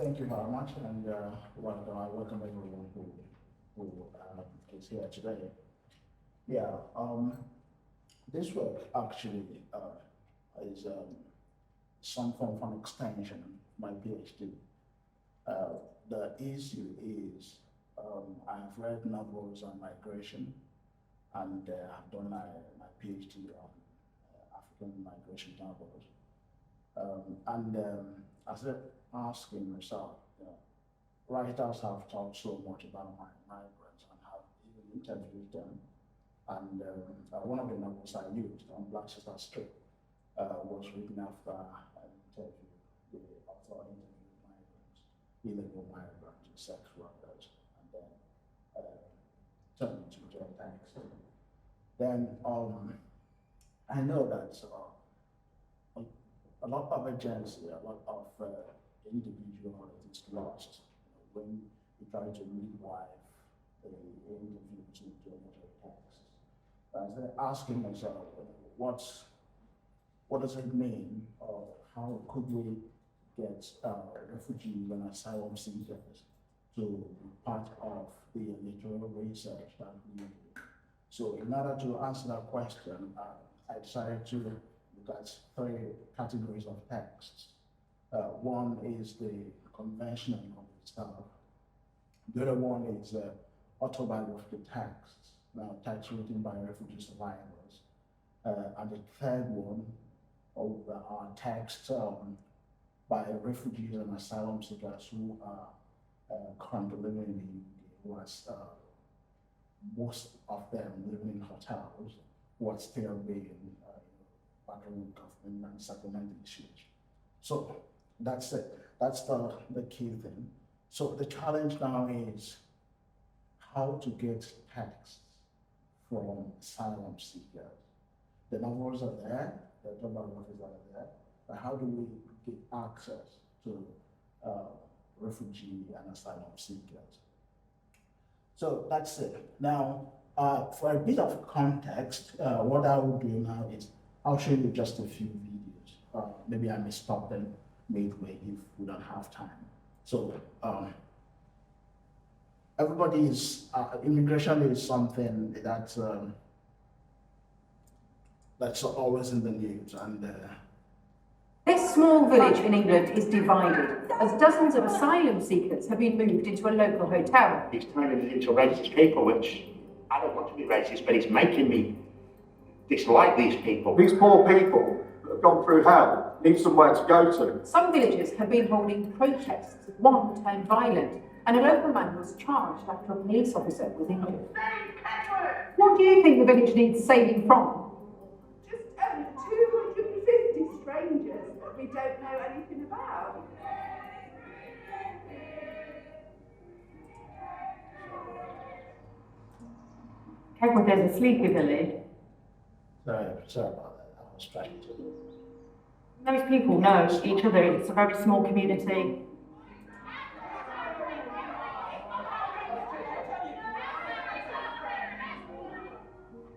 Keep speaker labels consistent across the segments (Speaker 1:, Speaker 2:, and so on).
Speaker 1: Thank you very much, and welcome everyone who is here today. Yeah, this work actually is some form of an extension of my PhD. The issue is I've read novels on migration, and I've done my PhD on African migration novels. I started asking myself, writers have talked so much about migrants and have even interviewed them. And one of the novels I used on Black Sister Street was written after an interview. The author interviewed migrants, illegal migrants, sex workers, and then turned it into a text. Then I know that a lot of agency, a lot of individual is lost when you try to midwife the interview to generate text. I started asking myself, what does it mean, or how could we get refugees and asylum seekers to be part of the literary research that we do? So in order to answer that question, I decided to look at three categories of texts. One is the conventional novel style. The other one is autobiographical texts, texts written by refugee survivors. And the third one are texts by refugees and asylum seekers who are currently living in the US. Most of them living in hotels, who are still being battling with government and settlement issues. So that's it. That's the key thing. So the challenge now is how to get texts from asylum seekers. The novels are there, the autobiographies are there, but how do we get access to refugee and asylum seekers? So that's it. Now, for a bit of context, what I will do now is I'll show you just a few videos. Maybe I may stop them midway if we don't have time. So immigration is something that's always in the news. And
Speaker 2: this small village in England is divided, as dozens of asylum seekers have been moved into a local hotel.
Speaker 3: It's turning us into racist people, which I don't want to be racist, but it's making me dislike these people.
Speaker 4: These poor people that have gone through hell need somewhere to go to.
Speaker 2: Some villagers have been holding protests, one turned violent, and a local man was charged after a police officer was injured. What do you think the village needs saving from?
Speaker 5: Just 250 strangers that we don't know anything about.
Speaker 2: Kegworth, there's a sleepy village.
Speaker 1: sorry about that. I was trying to.
Speaker 2: Those people know each other. It's a very small community.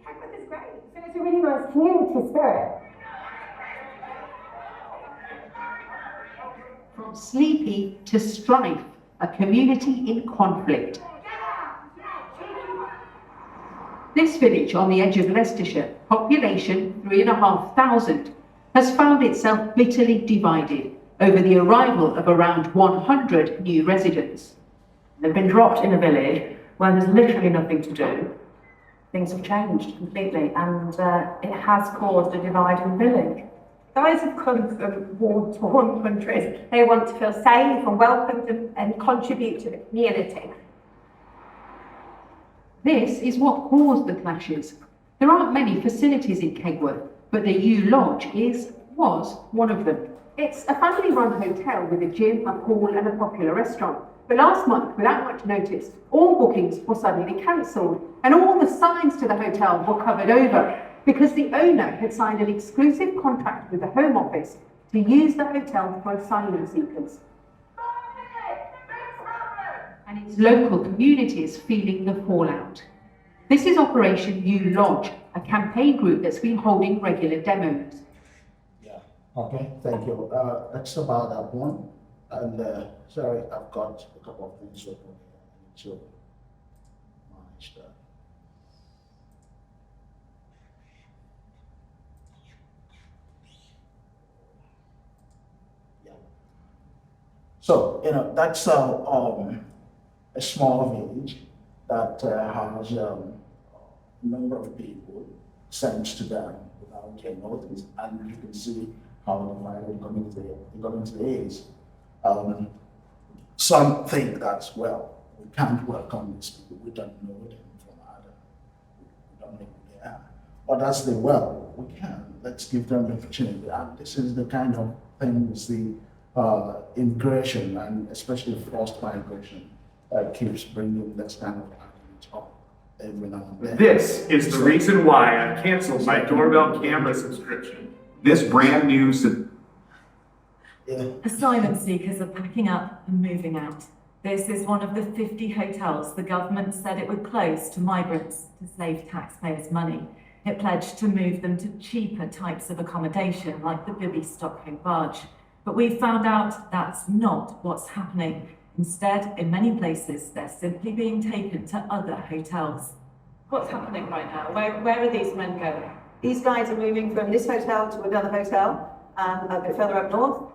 Speaker 5: Kegworth is great.
Speaker 6: So it's a really nice community spirit.
Speaker 2: From sleepy to strife, a community in conflict. This village on the edge of Leicestershire, population 3,500, has found itself bitterly divided over the arrival of around 100 new residents.
Speaker 6: They've been dropped in a village where there's literally nothing to do. Things have changed completely, and it has caused a divide in the village.
Speaker 5: Guys have come from war-torn countries. They want to feel safe and welcomed and contribute to the community.
Speaker 2: This is what caused the clashes. There aren't many facilities in Kegworth, but the U Lodge was one of them. It's a family-run hotel with a gym, a pool and a popular restaurant. But last month, without much notice, all bookings were suddenly cancelled and all the signs to the hotel were covered over because the owner had signed an exclusive contract with the Home Office to use the hotel for asylum seekers. And its local communities feeling the fallout. This is Operation U Lodge, a campaign group that's been holding regular demos.
Speaker 1: Yeah, okay, thank you. That's about that one. And sorry, I've got a couple of things open here. I need to manage that. Yeah. So, that's a small village that has a number of people sent to them without getting notice, and you can see how the violent community is. Some think that, well, we can't welcome these people, we don't know them from Adam, we don't know who they are. Others say, well, we can, let's give them the opportunity. And this is the kind of thing we see immigration, and especially forced migration, keeps bringing this kind of argument up every now and then.
Speaker 7: This is the reason why I canceled my doorbell camera subscription. This brand new
Speaker 1: Yeah.
Speaker 8: Asylum seekers are packing up and moving out. This is one of the 50 hotels the government said it would close to migrants to save taxpayers' money. It pledged to move them to cheaper types of accommodation like the Bibi Stockholm barge. But we found out that's not what's happening. Instead, in many places, they're simply being taken to other hotels.
Speaker 9: What's happening right now? Where are these men going?
Speaker 5: These guys are moving from this hotel to another hotel, a bit further up north.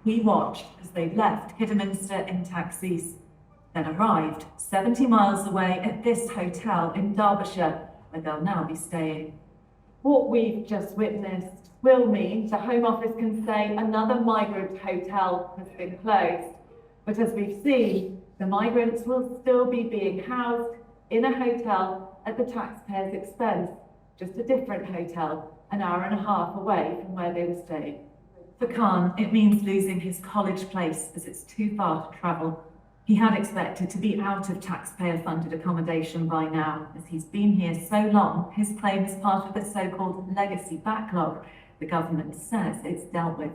Speaker 8: We watched as they left Kidderminster in taxis, then arrived 70 miles away at this hotel in Derbyshire, where they'll now be staying.
Speaker 9: What we've just witnessed will mean the Home Office can say another migrant hotel has been closed. But as we've seen, the migrants will still be being housed in a hotel at the taxpayers' expense, just a different hotel, an hour and a half away from where they were staying.
Speaker 8: For Khan, it means losing his college place as it's too far to travel. He had expected to be out of taxpayer-funded accommodation by now. As he's been here so long, his claim is part of the so-called legacy backlog the government says it's dealt with.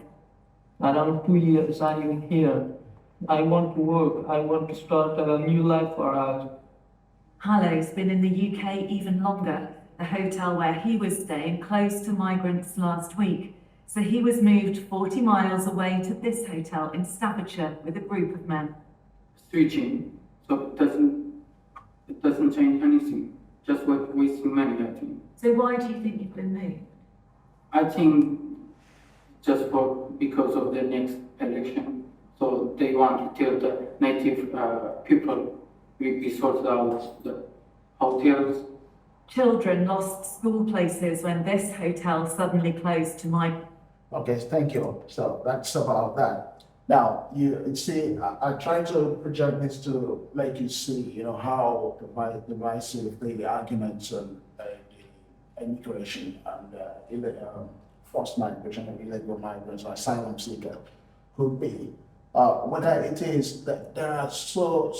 Speaker 10: Around 2 years I am here. I want to work. I want to start a new life for us.
Speaker 8: Halo's been in the UK even longer. The hotel where he was staying closed to migrants last week. So he was moved 40 miles away to this hotel in Staffordshire with a group of men.
Speaker 10: Switching, so it doesn't change anything. Just wasting money, I think.
Speaker 8: So why do you think you've been moved?
Speaker 10: I think just because of the next election. So they want to tell the native people we sort out the hotels.
Speaker 8: Children lost school places when this hotel suddenly closed to migrants.
Speaker 1: Okay, thank you. So that's about that. Now, you see, I try to project this to make you see, how divisive the arguments on the immigration and forced migration and illegal migrants or asylum seeker could be. Whether it is that there are so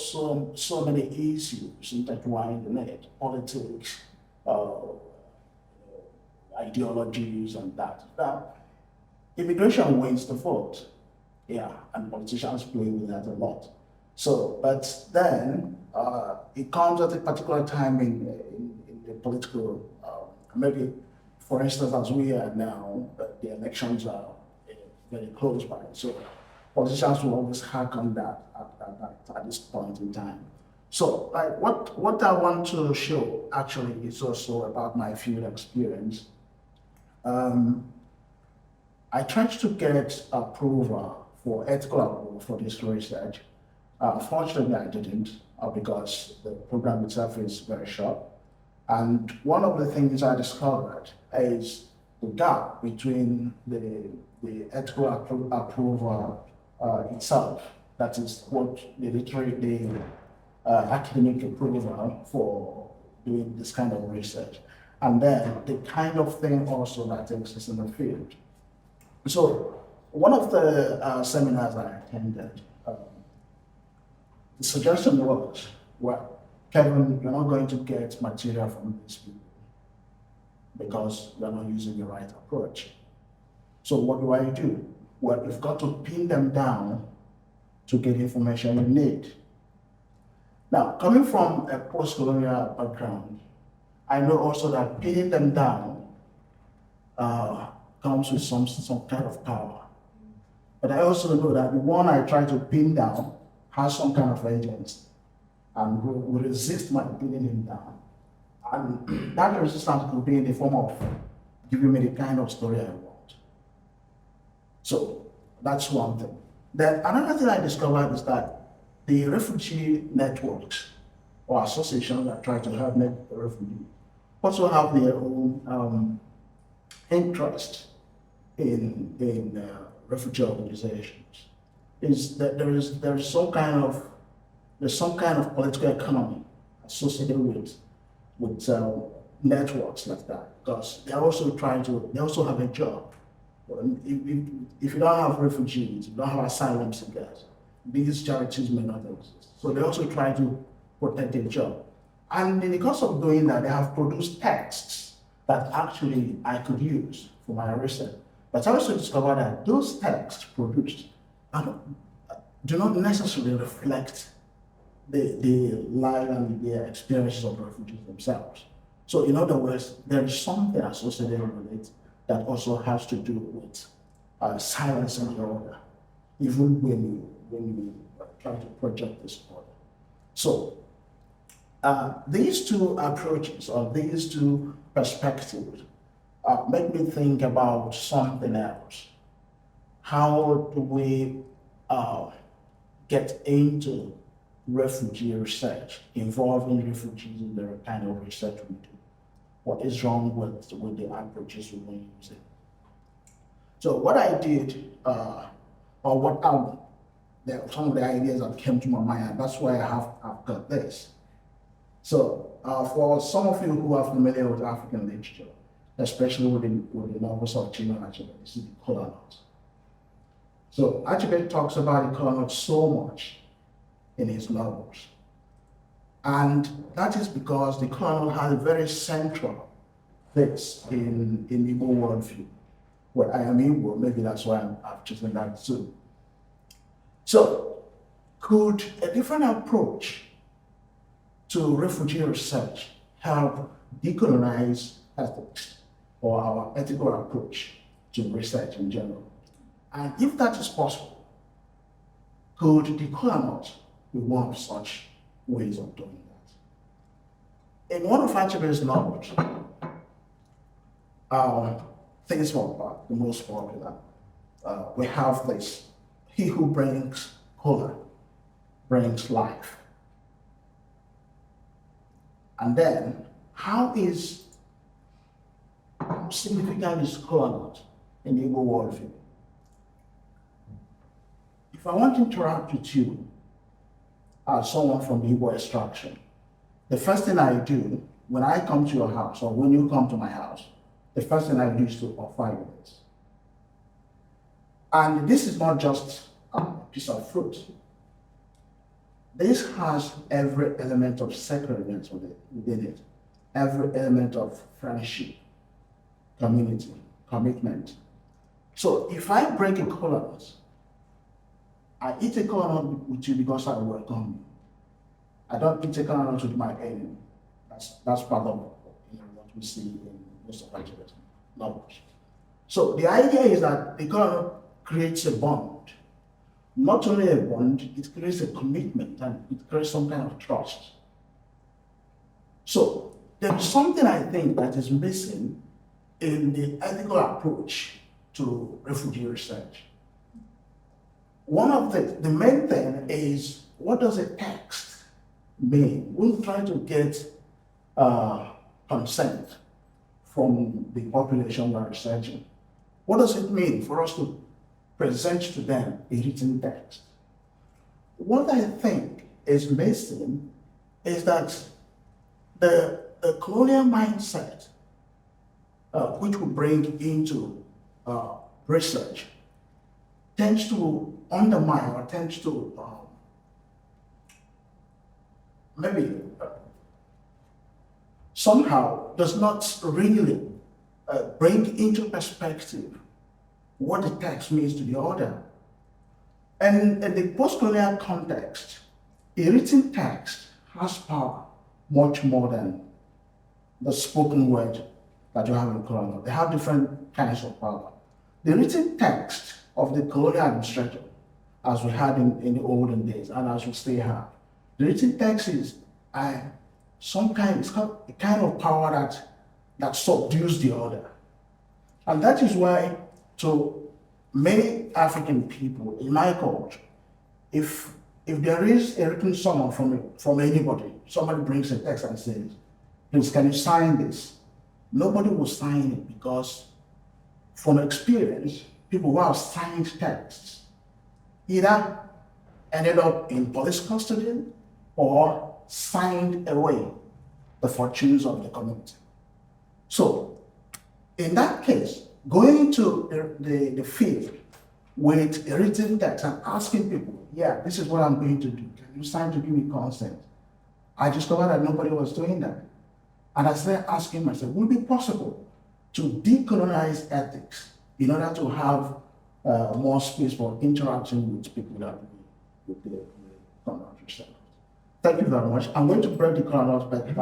Speaker 1: many issues intertwined in it, politics, ideologies, and that. Now, immigration wins the vote, yeah, and politicians play with that a lot. So, but then it comes at a particular time in the political, maybe, for instance, as we are now, the elections are very close by. So politicians will always hack on that at this point in time. So, like, what I want to show actually is also about my field experience. I tried to get approval for ethical approval for this research. Fortunately, I didn't because the program itself is very short. And one of the things I discovered is the gap between the ethical approval itself, that is what the academic approval for doing this kind of research, and then the kind of thing also that exists in the field. So one of the seminars I attended, the suggestion was, well, Kevin, you're not going to get material from these people because you're not using the right approach. So what do? Well, you've got to pin them down to get information you need. Now, coming from a postcolonial background, I know also that pinning them down comes with some kind of power. But I also know that the one I try to pin down has some kind of agency and will resist my pinning him down. And that resistance could be in the form of giving me the kind of story I want. So that's one thing. Then another thing I discovered is that the refugee networks or associations that try to help the refugee also have their own interest in refugee organizations. Is that there's some kind of political economy associated with networks like that, because they also have a job. If you don't have refugees, you don't have asylum seekers, these charities may not exist. So they also try to protect their job. And in the course of doing that, they have produced texts that actually I could use for my research. But I also discovered that those texts produced do not necessarily reflect the life and the experiences of refugees themselves. So in other words, there is something associated with it that also has to do with silencing the order, even when you try to project this order. So these two approaches or these two perspectives make me think about something else. How do we get into refugee research, involving refugees in the kind of research we do? What is wrong with the approaches we've been using? So what I did, some of the ideas that came to my mind, and that's why I've got this. So for some of you who are familiar with African literature, especially with the novels of Tsymbalyuk, this is the Colonels. So Achebe talks about the Colonels so much in his novels. And that is because the Colonel has a very central place in Igbo worldview. Well, I am Igbo, maybe that's why I've chosen that too. So, could a different approach to refugee research help decolonize ethics or our ethical approach to research in general? And if that is possible, could decolonize be one of such ways of doing that? In one of Achebe's novels, things for the most popular, we have this: he who brings color brings life. And then, how significant is color in the Igbo worldview? If I want to interact with you as someone from the Igbo extraction, the first thing I do when I come to your house or when you come to my house, the first thing I do is to offer you this. And this is not just a piece of fruit. This has every element of sacredness within it, every element of friendship, community, commitment. So if I break a covenant, I eat a covenant with you because I welcome you. I don't eat a covenant with my enemy. That's part of what we see in most of our novels. So the idea is that the covenant creates a bond. Not only a bond, it creates a commitment and it creates some kind of trust. So there is something I think that is missing in the ethical approach to refugee research. One of the main thing is, what does a text mean? We'll try to get consent from the population we're researching. What does it mean for us to present to them a written text? What I think is missing is that the colonial mindset, which we bring into research, tends to undermine or tends to somehow does not really bring into perspective what the text means to the author. And in the postcolonial context, a written text has power much more than the spoken word that you have in colonial. They have different kinds of power. The written text of the colonial administration, as we had in the olden days, and as we still have. The written text is it's got a kind of power that subdues the other. And that is why, to many African people in my culture, if there is a written summon from anybody, somebody brings a text and says, please, can you sign this? Nobody will sign it because, from experience, people who have signed texts either ended up in police custody or signed away the fortunes of the community. So, in that case, going to the field with a written text and asking people, yeah, this is what I'm going to do. Can you sign to give me consent? I discovered that nobody was doing that. And I started asking myself, would it be possible to decolonize ethics in order to have more space for interacting with people that with the colonizers? Thank you very much. I'm going to break the colonizers back to